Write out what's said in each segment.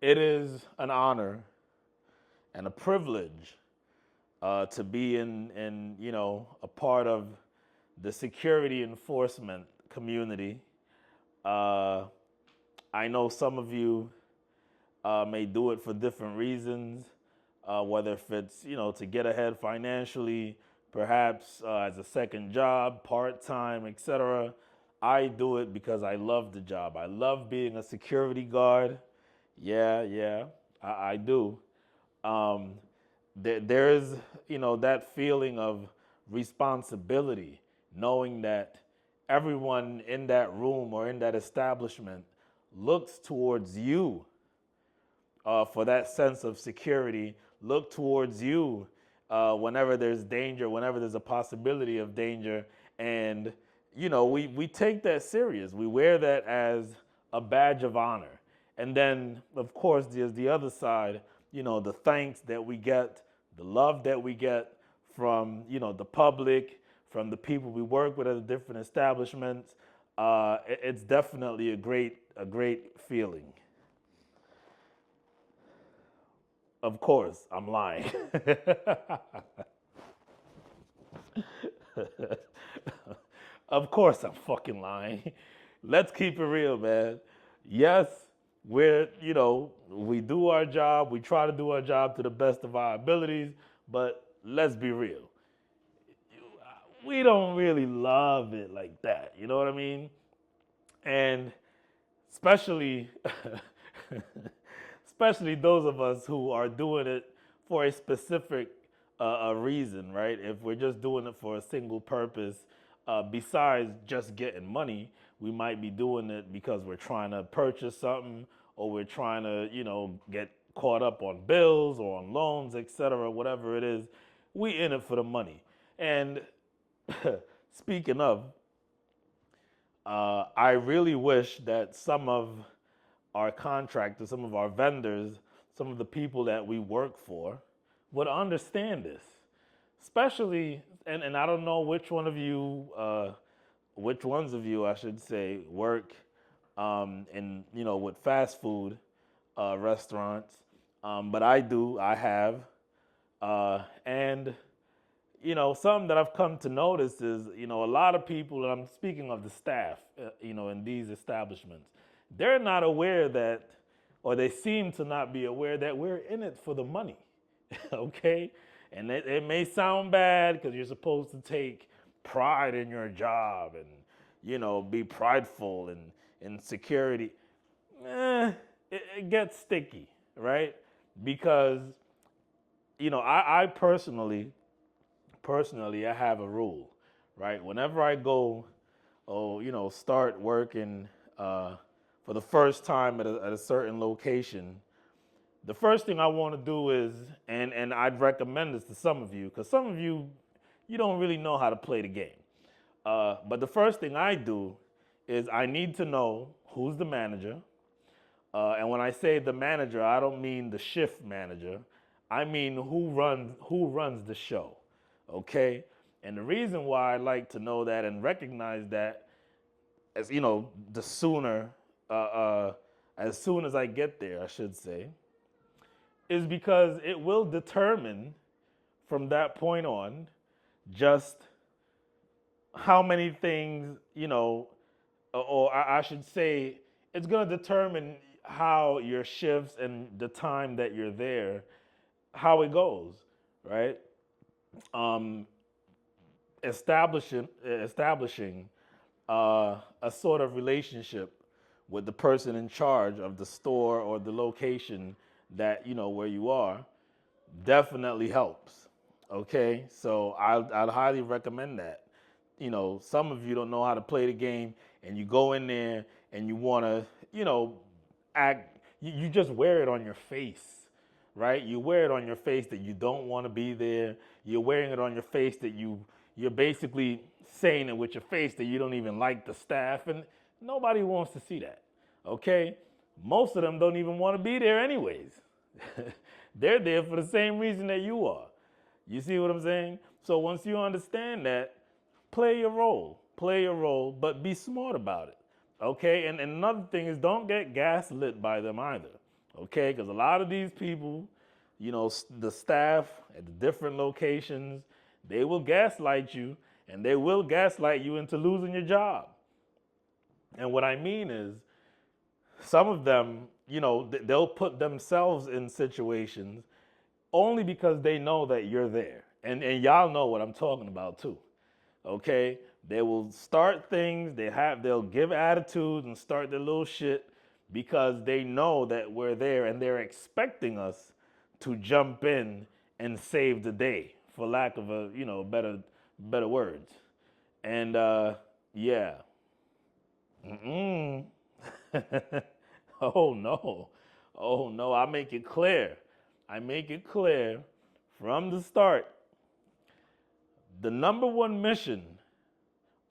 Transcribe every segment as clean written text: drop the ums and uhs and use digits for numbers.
It is an honor and a privilege to be a part of the security enforcement community. Uh, I know some of you may do it for different reasons, whether if it's to get ahead financially, perhaps as a second job, part time, etc. I do it because I love the job. I love being a security guard. Yeah, I do. Um, there's that feeling of responsibility, knowing that everyone in that room or in that establishment looks towards you for that sense of security, look towards you whenever there's danger, whenever there's a possibility of danger. And, we take that serious. We wear that as a badge of honor. And then, of course, there's the other side, the thanks that we get, the love that we get from, the public, from the people we work with at the different establishments. It's definitely a great feeling. Of course, I'm lying. Of course, I'm fucking lying. Let's keep it real, man. Yes, we do our job. We try to do our job to the best of our abilities, but let's be real. We don't really love it like that. You know what I mean? And especially especially those of us who are doing it for a specific a reason, right? If we're just doing it for a single purpose, besides just getting money, we might be doing it because we're trying to purchase something, or we're trying to, get caught up on bills or on loans, etc. Whatever it is, we in it for the money. And speaking of, I really wish that some of our contractors, some of our vendors, some of the people that we work for would understand this. Especially, and I don't know which ones of you, I should say, work with fast food restaurants. But I do, I have. And something that I've come to notice is, a lot of people, and I'm speaking of the staff, in these establishments, they're not aware that, or they seem to not be aware that we're in it for the money, okay? And it may sound bad because you're supposed to take pride in your job and, be prideful in security. It gets sticky, right? Because, I personally, I have a rule, right? Whenever I go, start working for the first time at a certain location, the first thing I want to do is, and I'd recommend this to some of you, because some of you, you don't really know how to play the game. But the first thing I do is I need to know who's the manager. And when I say the manager, I don't mean the shift manager. I mean who runs the show. Okay? And the reason why I like to know that and recognize that, as the sooner, as soon as I get there, I should say, is because it will determine from that point on just how many things, or I should say, it's going to determine how your shifts and the time that you're there, how it goes, right? Um, establishing a sort of relationship with the person in charge of the store or the location that where you are definitely helps. Okay, so I'd highly recommend that. Some of you don't know how to play the game, and you go in there and you want to, act. You just wear it on your face, right? You wear it on your face that you don't want to be there. You're wearing it on your face that you're basically saying it with your face that you don't even like the staff, and nobody wants to see that. Okay, most of them don't even want to be there anyways. They're there for the same reason that you are. You see what I'm saying? So once you understand that, play your role, but be smart about it. Okay, and another thing is don't get gaslit by them either. okay? Because a lot of these people, the staff at the different locations, they will gaslight you, and they will gaslight you into losing your job. And what I mean is, some of them, they'll put themselves in situations only because they know that you're there. And y'all know what I'm talking about too. Okay? They will start things, they'll give attitudes and start their little shit because they know that we're there and they're expecting us to jump in and save the day, for lack of a, better words. And yeah. Mm-mm. Oh no. Oh no, I make it clear. I make it clear from the start. The number one mission,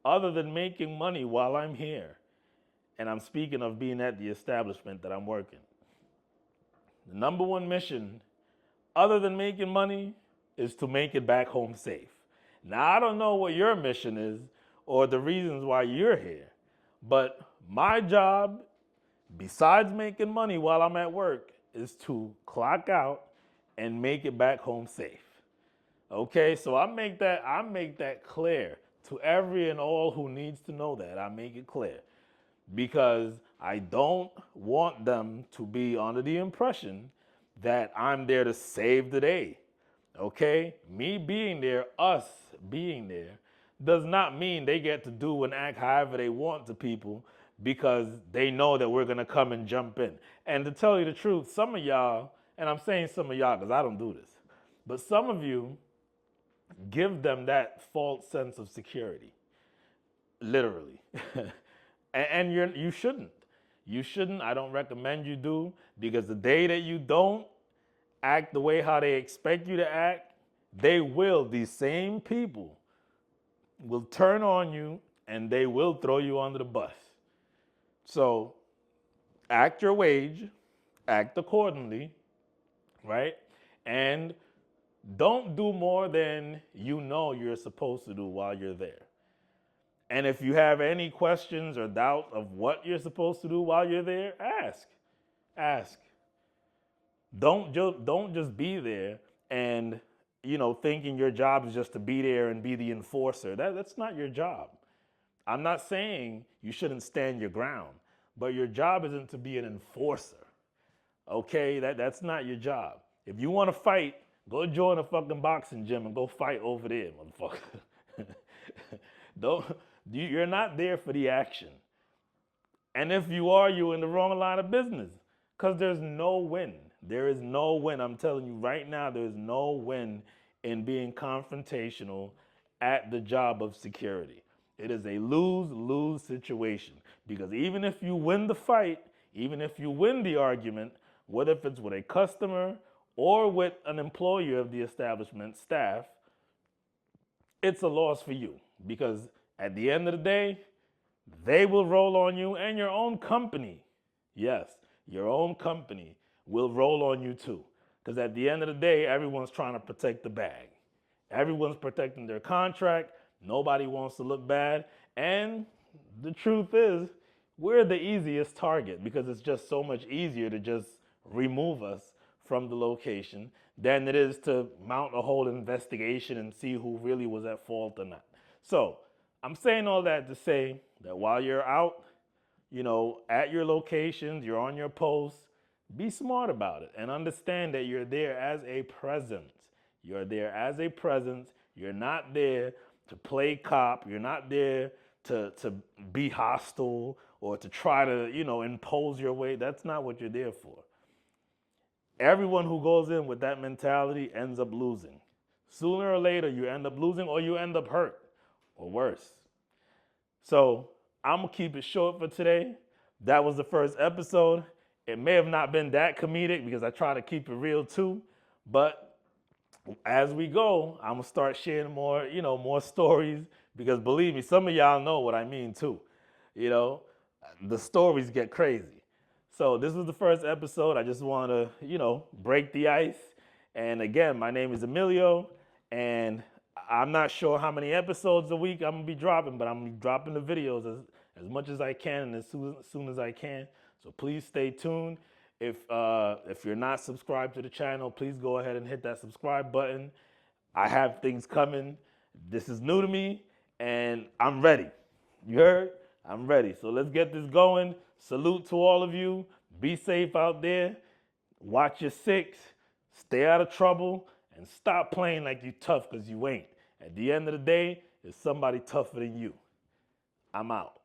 other than making money while I'm here, and I'm speaking of being at the establishment that I'm working, the number one mission, other than making money, is to make it back home safe. Now, I don't know what your mission is or the reasons why you're here, but my job, besides making money while I'm at work, is to clock out and make it back home safe. Okay, so I make that clear to every and all who needs to know that. I make it clear because I don't want them to be under the impression that I'm there to save the day. Okay? Me being there, us being there, does not mean they get to do and act however they want to people because they know that we're going to come and jump in. And to tell you the truth, some of y'all, and I'm saying some of y'all because I don't do this, but some of you give them that false sense of security, literally. And you shouldn't. You shouldn't. I don't recommend you do, because the day that you don't act the way how they expect you to act, these same people will turn on you and they will throw you under the bus. So act your wage, act accordingly, right? And don't do more than you know you're supposed to do while you're there. And if you have any questions or doubt of what you're supposed to do while you're there, ask. Ask. Don't just be there and thinking your job is just to be there and be the enforcer. That's not your job. I'm not saying you shouldn't stand your ground, but your job isn't to be an enforcer. Okay? That's not your job. If you want to fight, go join a fucking boxing gym and go fight over there, motherfucker. You're not there for the action. And if you are, you're in the wrong line of business, because there's no win. There is no win. I'm telling you right now, there is no win in being confrontational at the job of security. It is a lose-lose situation, because even if you win the fight, even if you win the argument, whether if it's with a customer or with an employee of the establishment staff, it's a loss for you, because at the end of the day, they will roll on you, and your own company, yes, your own company will roll on you too. Because at the end of the day, everyone's trying to protect the bag. Everyone's protecting their contract. Nobody wants to look bad. And the truth is, we're the easiest target, because it's just so much easier to just remove us from the location than it is to mount a whole investigation and see who really was at fault or not. So I'm saying all that to say that while you're out, at your locations, you're on your posts, be smart about it and understand that you're there as a presence. You're there as a presence. You're not there to play cop. You're not there to be hostile or to try to, impose your way. That's not what you're there for. Everyone who goes in with that mentality ends up losing. Sooner or later, you end up losing, or you end up hurt, or worse. So I'm going to keep it short for today. That was the first episode. It may have not been that comedic, because I try to keep it real too. But as we go, I'm going to start sharing more, more stories, because believe me, some of y'all know what I mean too. The stories get crazy. So this was the first episode. I just want to, break the ice. And again, my name is Emilio, and I'm not sure how many episodes a week I'm going to be dropping, but I'm dropping the videos as much as I can and as soon as I can. So please stay tuned. If you're not subscribed to the channel, please go ahead and hit that subscribe button. I have things coming. This is new to me, and I'm ready. You heard? I'm ready. So let's get this going. Salute to all of you. Be safe out there. Watch your six. Stay out of trouble, and stop playing like you tough, because you ain't. At the end of the day, there's somebody tougher than you. I'm out.